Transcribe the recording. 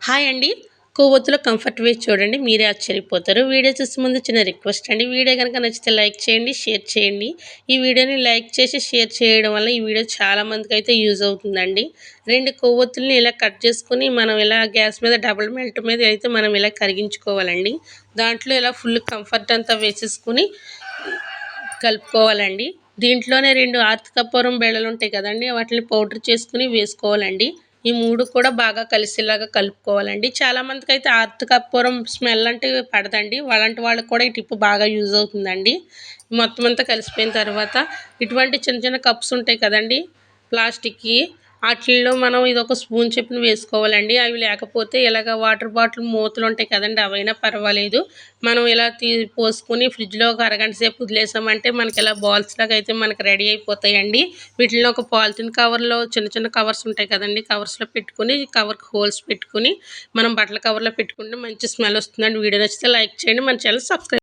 Hi అండి. కొవ్వొత్తులో comfort wear చూడండి. మీరే ఆశ్చర్యపోతారు. వీడియో చూసే ముందు చిన్న రిక్వెస్ట్ అండి. వీడియో గనుక నచ్చితే లైక్ చేయండి, షేర్ చేయండి. ఈ వీడియోని లైక్ చేసి, షేర్ చేయడం వల్ల ఈ వీడియో చాలా మందికైతే యూజ్ అవుతుందండి. 2 కొవ్వొత్తుల్ని ఇలా కట్ చేసుకొని, మనం ఇలా గ్యాస్ మీద డబుల్ మెల్ట్ మీద అయితే మనం ఇలా కరిగించుకోవాలండి. దాంట్లో ఇలా ఫుల్ కంఫర్ట్ అంతా వేసేసుకొని కలుపుకోవాలండి. దీంట్లోనే 2 ఆర్తికర్పూరం బిళ్ళలుంటాయి కదండీ! వాటిని పౌడర్ చేసుకొని వేసుకోవాలండి. ఈ 3 కూడా బాగా కలిసేలాగా కలుపుకోవాలండి. చాలామందికైతే ఆర్తికర్పూరం స్మెల్ అంటే పడదండి. అలాంటి వాళ్ళకి కూడా ఈ టిప్ బాగా యూజ్ అవుతుందండి. మొత్తం అంతా కలిసిపోయిన తర్వాత ఇటువంటి చిన్న చిన్న కప్స్ ఉంటాయి కదండీ! ప్లాస్టిక్‌యి. ఆటిల్లో మనం ఇదొక స్పూన్ చొప్పున వేసుకోవాలండి. అవి లేకపోతే ఇలాగ వాటర్ బాటిల్ మూతలుంటాయి కదండీ! అవైనా పర్వాలేదు. మనం ఇలా పోసుకొని ఫ్రిడ్జ్‌లో ఒక అరగంట సేపు వదిలేసామంటే మనకి ఇలా బాల్స్ లాగా అయితే మనకి రెడీ అయిపోతాయండి. వీటిల్ని ఒక పాలిథిన్ కవర్‌లో చిన్న చిన్న కవర్స్ ఉంటాయి కదండీ! కవర్స్‌లో పెట్టుకొని కవర్‌కి హోల్స్ పెట్టుకొని మనం బట్టల కవర్‌లో పెట్టుకుంటే మంచి స్మెల్ వస్తుందండి. వీడియో నచ్చితే లైక్ చేయండి. మన ఛానల్ సబ్స్క్రైబ్